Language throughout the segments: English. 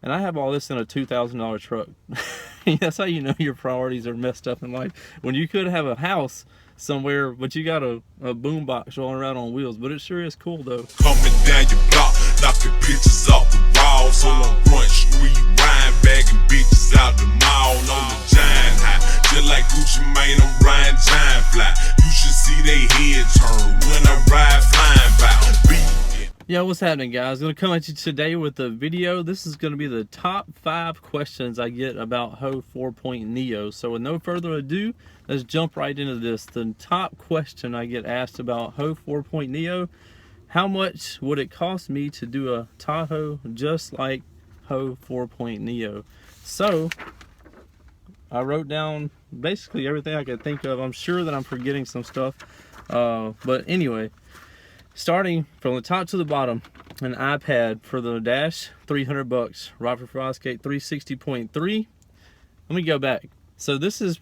And I have all this in a $2,000 truck. That's how you know your priorities are messed up in life. When you could have a house somewhere, but you got a boom box rolling around on wheels. But it sure is cool though. Coming down your block, knocking pictures off the walls. So on Front Street, Ryan bagging bitches out the mall on the giant high. Just like Gucci Mane, I'm riding giant fly. You should see they head turn when I ride flying by. Yo, what's happening, guys? Gonna come at you today with a video. This is gonna be the top 5 questions I get about Hoe 4.Neo. So with no further ado, let's jump right into this. The top question I get asked about Hoe 4.Neo: how much would it cost me to do a Tahoe just like Hoe 4.Neo? So I wrote down basically everything I could think of. I'm sure that I'm forgetting some stuff, but anyway. Starting from the top to the bottom, an iPad for the dash, $300. Rockford Fosgate 360.3. Let me go back. So this is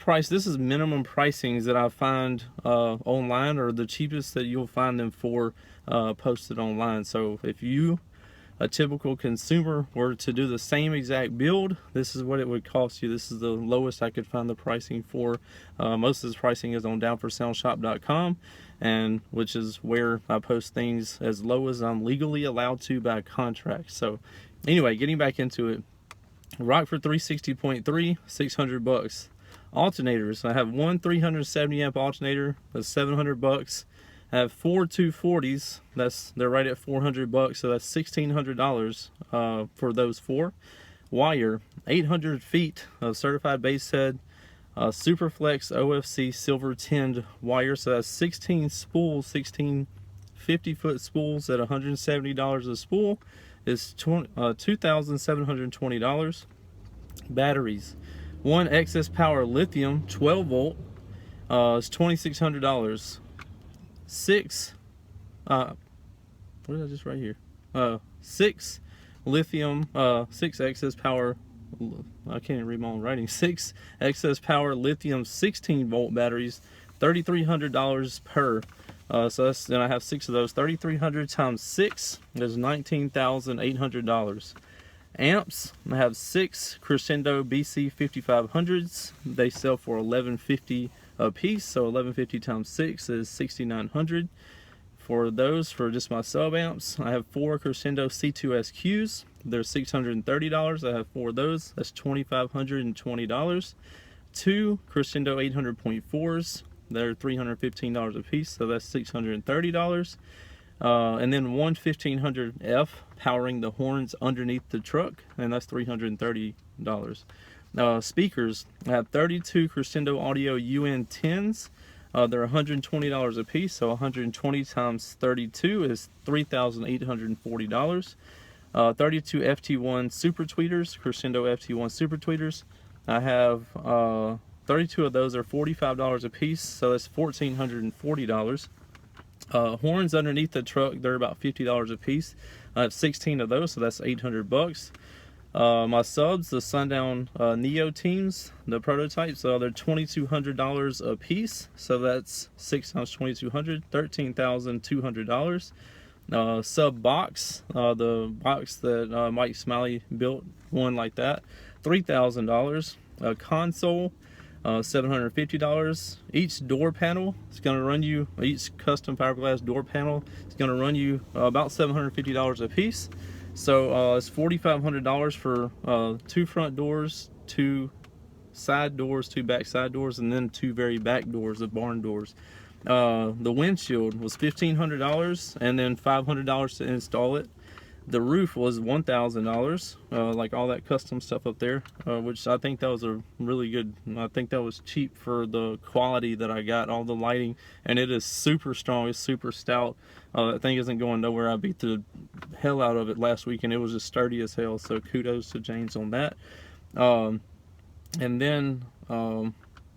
minimum pricings that I find online, or the cheapest that you'll find them for posted online. So if you, a typical consumer, were to do the same exact build, this is what it would cost you. This is the lowest I could find the pricing for. Most of this pricing is on downforsoundshop.com, and which is where I post things as low as I'm legally allowed to by contract. So anyway, getting back into it, Rockford 360.3, $600. Alternators, I have one 370 amp alternator, that's $700. I have 4 240s, they're right at $400, so that's $1,600 for those 4. Wire, 800 feet of certified base head, Superflex OFC silver tinned wire, so that's 16 spools, 16 50-foot spools at $170 a spool is $2,720. Batteries, one excess power lithium 12 volt is $2,600. 6 what did I just write here? 6 lithium 6 excess power, I can't even read my own writing. 6 excess power lithium 16 volt batteries, $3,300 per. So that's, then I have 6 of those. 3,300 times 6 is $19,800. Amps, I have 6 Crescendo BC 5500s. They sell for $1,150 a piece, so $1,150 times 6 is $6,900. For those, for just my sub amps, I have 4 Crescendo C2SQs. They're $630. I have 4 of those. That's $2,520. 2 Crescendo 800.4s. They're $315 a piece, so that's $630. And then one 1500F powering the horns underneath the truck, and that's $330. Speakers, I have 32 Crescendo Audio UN10s. They're $120 a piece, so 120 times 32 is $3,840. 32 FT1 Super Tweeters, Crescendo FT1 Super Tweeters. I have 32 of those are $45 a piece, so that's $1,440. Horns underneath the truck, they're about $50 a piece. I have 16 of those, so that's $800. My subs, the Sundown Neo teams, the prototypes, they're $2,200 a piece, so that's 6 times 2,200, $13,200. Sub box, the box that Mike Smiley built, one like that, $3,000. Console, $750. Each door panel is going to run you, each custom fiberglass door panel is going to run you about $750 a piece. So it's $4,500 for 2 front doors, 2 side doors, 2 back side doors, and then 2 very back doors, the barn doors. The windshield was $1,500 and then $500 to install it. The roof was $1,000, like all that custom stuff up there, which I think that was a really good, I think that was cheap for the quality that I got, all the lighting, and it is super strong, it's super stout. That thing isn't going nowhere. I beat the hell out of it last week and it was just sturdy as hell, so kudos to James on that. And then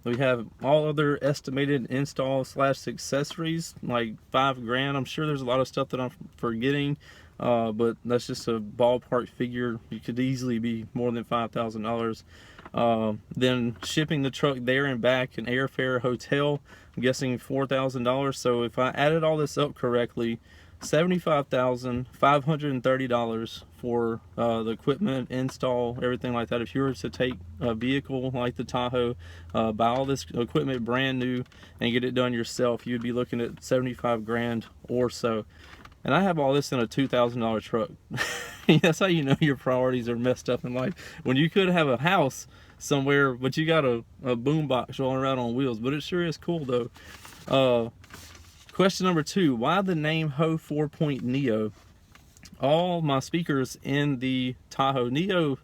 we have all other estimated install / accessories, like $5,000. I'm sure there's a lot of stuff that I'm forgetting, but that's just a ballpark figure. You could easily be more than $5,000. Then shipping the truck there and back, and airfare, hotel, I'm guessing $4,000. So if I added all this up correctly, $75,530 for the equipment, install, everything like that. If you were to take a vehicle like the Tahoe, buy all this equipment brand new and get it done yourself, you'd be looking at 75 grand or so. And I have all this in a $2,000 truck. That's how you know your priorities are messed up in life. When you could have a house somewhere, but you got a boom box rolling around on wheels. But it sure is cool though. Question number 2, why the name Hoe 4.Neo? All my speakers in the Tahoe, Neo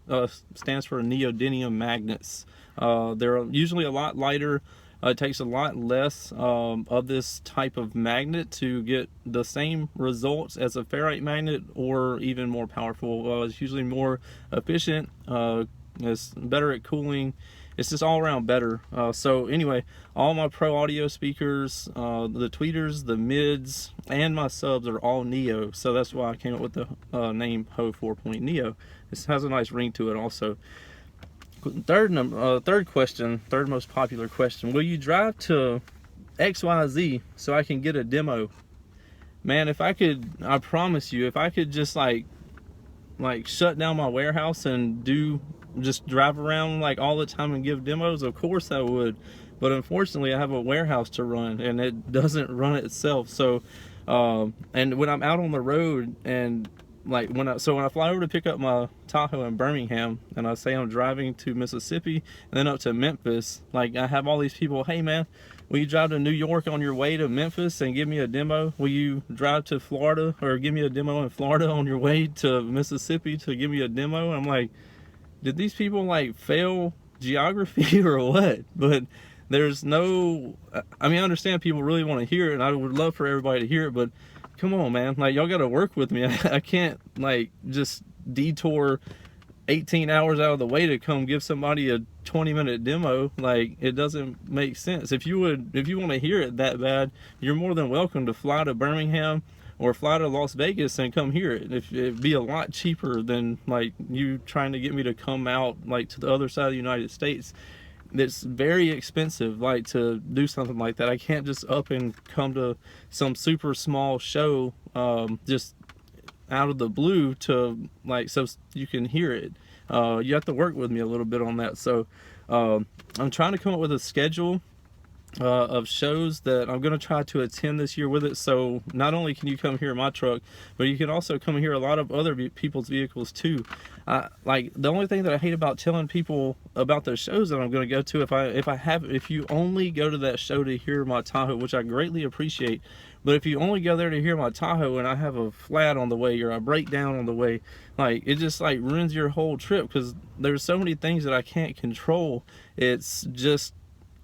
stands for neodymium magnets. They're usually a lot lighter. It takes a lot less of this type of magnet to get the same results as a ferrite magnet, or even more powerful. It's usually more efficient. It's better at cooling. It's just all around better. So anyway, all my pro audio speakers, the tweeters, the mids, and my subs are all Neo. So that's why I came up with the name Hoe 4.Neo. This has a nice ring to it also. Third question, third most popular question. Will you drive to XYZ so I can get a demo? Man, if I could, I promise you, if I could just like shut down my warehouse and just drive around like all the time and give demos, of course I would. But unfortunately, I have a warehouse to run and it doesn't run itself. So, and when I'm out on the road and like when I fly over to pick up my Tahoe in Birmingham and I say I'm driving to Mississippi and then up to Memphis, like I have all these people, hey man, will you drive to New York on your way to Memphis and give me a demo? Will you drive to Florida or give me a demo in Florida on your way to Mississippi to give me a demo? I'm like, did these people like fail geography or what? But there's no, I mean, I understand people really want to hear it and I would love for everybody to hear it, but come on, man, like y'all got to work with me. I can't like just detour 18 hours out of the way to come give somebody a 20-minute demo. Like, it doesn't make sense. If you want to hear it that bad, you're more than welcome to fly to Birmingham or fly to Las Vegas and come hear it. It'd be a lot cheaper than like you trying to get me to come out like to the other side of the United States. It's very expensive like to do something like that. I can't just up and come to some super small show just out of the blue to like so you can hear it. You have to work with me a little bit on that. So I'm trying to come up with a schedule of shows that I'm going to try to attend this year with it. So not only can you come here in my truck, but you can also come here a lot of other people's vehicles too. Like the only thing that I hate about telling people about those shows that I'm going to go to, if you only go to that show to hear my Tahoe, which I greatly appreciate, but if you only go there to hear my Tahoe and I have a flat on the way or a breakdown on the way, like it just like ruins your whole trip, because there's so many things that I can't control. It's just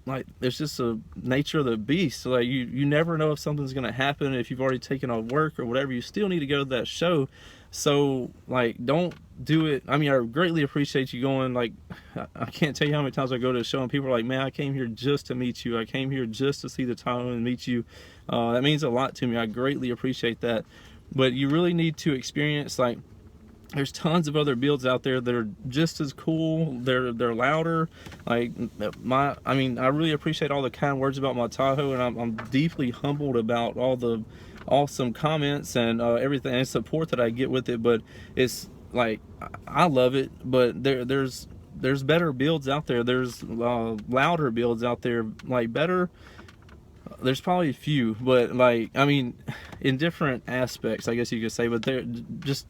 like it's just a nature of the beast. Like you never know if something's gonna happen. If you've already taken off work or whatever, you still need to go to that show. So like don't do it. I mean, I greatly appreciate you going. Like I can't tell you how many times I go to a show and people are like, man, I came here just to meet you. I came here just to see the Tahoe and meet you. That means a lot to me. I greatly appreciate that. But you really need to experience, like, there's tons of other builds out there that are just as cool. They're louder. Like I mean, I really appreciate all the kind words about my Tahoe, and I'm deeply humbled about all the awesome comments and everything and support that I get with it. But it's like I love it. But there's better builds out there. There's louder builds out there. Like better. There's probably a few, but like I mean, in different aspects, I guess you could say. But they're just.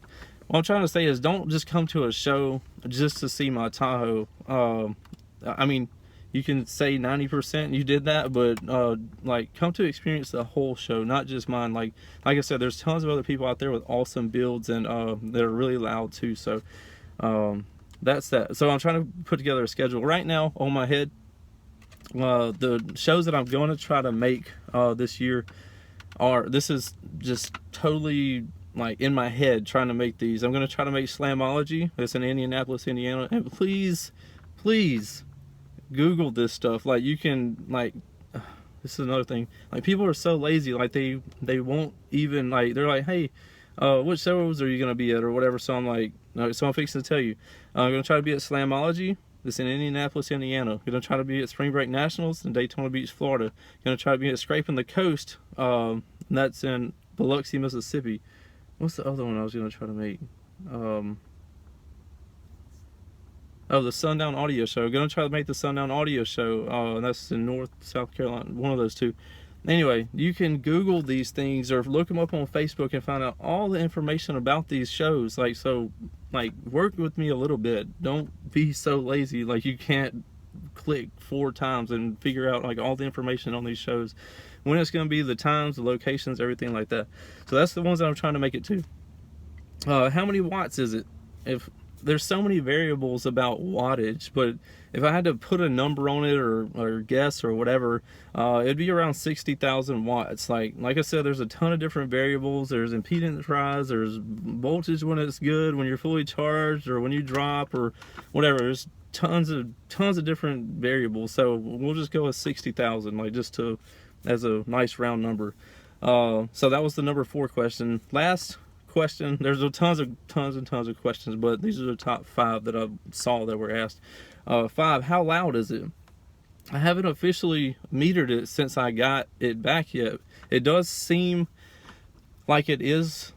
What I'm trying to say is don't just come to a show just to see my Tahoe. I mean, you can say 90% you did that, but like come to experience the whole show, not just mine. Like I said, there's tons of other people out there with awesome builds and that are really loud too. So that's that. So I'm trying to put together a schedule right now on my head. The shows that I'm going to try to make this year this is just totally like in my head trying to make these. I'm going to try to make Slamology. It's in Indianapolis, Indiana. And please Google this stuff. Like you can like this is another thing. Like people are so lazy. Like they won't even like they're like, hey, what shows are you going to be at or whatever. So I'm like, so I'm fixing to tell you. I'm going to try to be at Slamology. It's in Indianapolis, Indiana. I'm going to try to be at Spring Break Nationals in Daytona Beach, Florida. I'm going to try to be at Scraping the Coast. That's in Biloxi, Mississippi. What's the other one I was gonna try to make? Oh, the Sundown Audio Show. Gonna try to make the Sundown Audio Show. And that's in North South Carolina. One of those two. Anyway, you can Google these things or look them up on Facebook and find out all the information about these shows. Like, so, like, work with me a little bit. Don't be so lazy. Like, you can't click 4 times and figure out like all the information on these shows, when it's going to be, the times, the locations, everything like that. So that's the ones that I'm trying to make it to. How many watts is it? If there's so many variables about wattage, but if I had to put a number on it or guess or whatever, it'd be around 60,000 watts. Like I said, there's a ton of different variables. There's impedance rise, there's voltage when it's good, when you're fully charged, or when you drop, or whatever. There's tons of different variables. So we'll just go with 60,000, like, just to, as a nice round number. So that was the number 4 question. Last question. There's tons of questions, but these are the top 5 that I saw that were asked. 5, how loud is it? I haven't officially metered it since I got it back yet. It does seem like it is.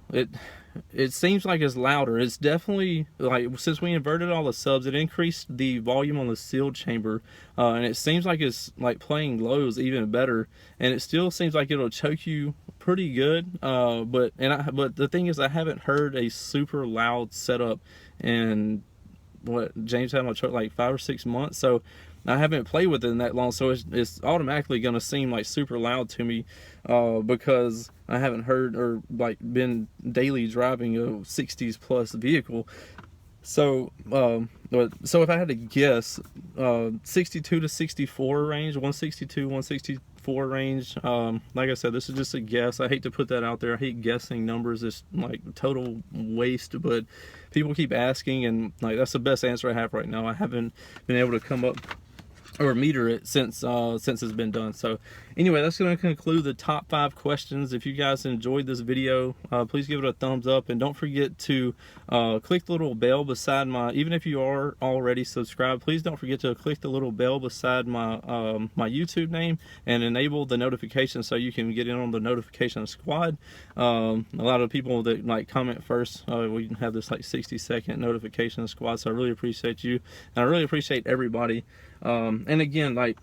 It seems like it's louder. It's definitely, like, since we inverted all the subs, it increased the volume on the sealed chamber, and it seems like it's like playing lows even better, and it still seems like it'll choke you pretty good. But the thing is, I haven't heard a super loud setup in, what, James had my truck like 5 or 6 months, so I haven't played with it in that long, so it's automatically going to seem like super loud to me, because I haven't heard or like been daily driving a 60s plus vehicle. So so if I had to guess, 62 to 64 range, 162, 164 range. Like I said, this is just a guess. I hate to put that out there. I hate guessing numbers. It's like total waste, but people keep asking, and like, that's the best answer I have right now. I haven't been able to come up or meter it since it's been done. So anyway, that's going to conclude the top 5 questions. If you guys enjoyed this video, please give it a thumbs up, and don't forget to click the little bell beside my, even if you are already subscribed, please don't forget to click the little bell beside my my YouTube name and enable the notifications so you can get in on the notification squad. A lot of people that like comment first, we have this like 60-second notification squad, so I really appreciate you, and I really appreciate everybody. And again, like,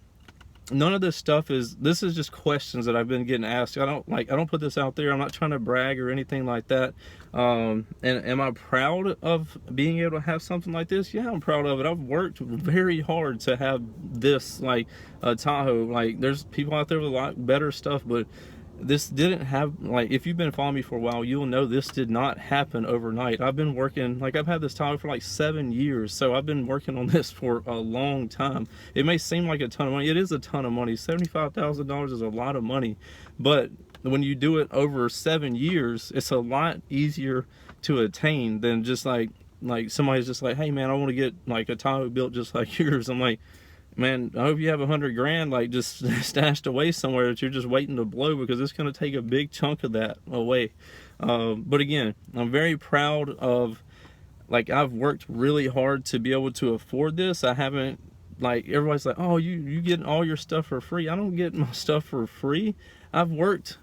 none of this stuff this is just questions that I've been getting asked. I don't put this out there. I'm not trying to brag or anything like that. And am I proud of being able to have something like this? Yeah, I'm proud of it. I've worked very hard to have this, like, Tahoe. Like, there's people out there with a lot better stuff, but this didn't have, like, if you've been following me for a while, you'll know this did not happen overnight. I've been working, like, I've had this Tahoe for like 7 years, so I've been working on this for a long time. It may seem like a ton of money. It is a ton of money. $75,000 is a lot of money, but when you do it over 7 years, it's a lot easier to attain than just like somebody's just like, hey man, I want to get like a Tahoe built just like yours. I'm like, man, I hope you have $100 grand like just stashed away somewhere that you're just waiting to blow, because it's going to take a big chunk of that away. But again, I'm very proud of, like, I've worked really hard to be able to afford this. I haven't, like, everybody's like, oh, you get all your stuff for free. I don't get my stuff for free. I've worked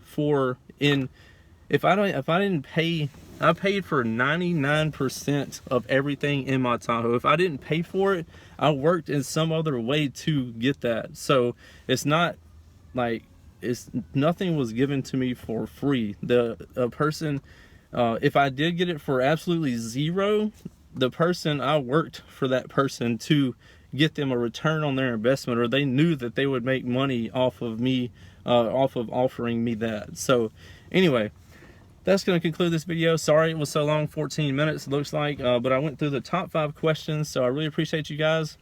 for, if I didn't pay, I paid for 99% of everything in my Tahoe. If I didn't pay for it, I worked in some other way to get that. So it's not like, nothing was given to me for free. A person, if I did get it for absolutely zero, the person, I worked for that person to get them a return on their investment, or they knew that they would make money off of me, off of offering me that. So anyway, that's going to conclude this video. Sorry it was so long, 14 minutes it looks like, but I went through the top 5 questions, so I really appreciate you guys.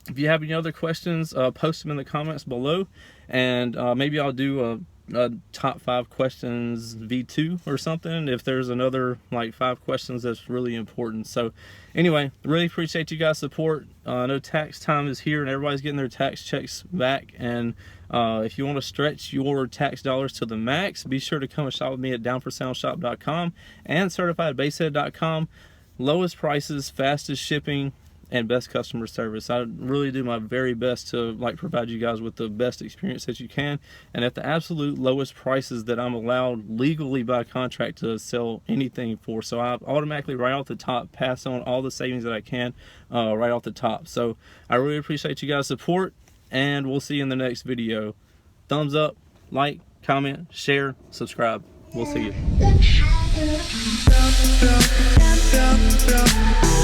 If you have any other questions, post them in the comments below, and maybe I'll do a top 5 questions V2 or something if there's another like 5 questions that's really important. So anyway, really appreciate you guys' support. I know tax time is here and everybody's getting their tax checks back, and if you want to stretch your tax dollars to the max, be sure to come and shop with me at downforsoundshop.com and certifiedbasehead.com. Lowest prices, fastest shipping, and best customer service. I really do my very best to like provide you guys with the best experience that you can, and at the absolute lowest prices that I'm allowed legally by contract to sell anything for. So I automatically right off the top pass on all the savings that I can right off the top. So I really appreciate you guys' support, and we'll see you in the next video. Thumbs up, like, comment, share, subscribe. We'll see you.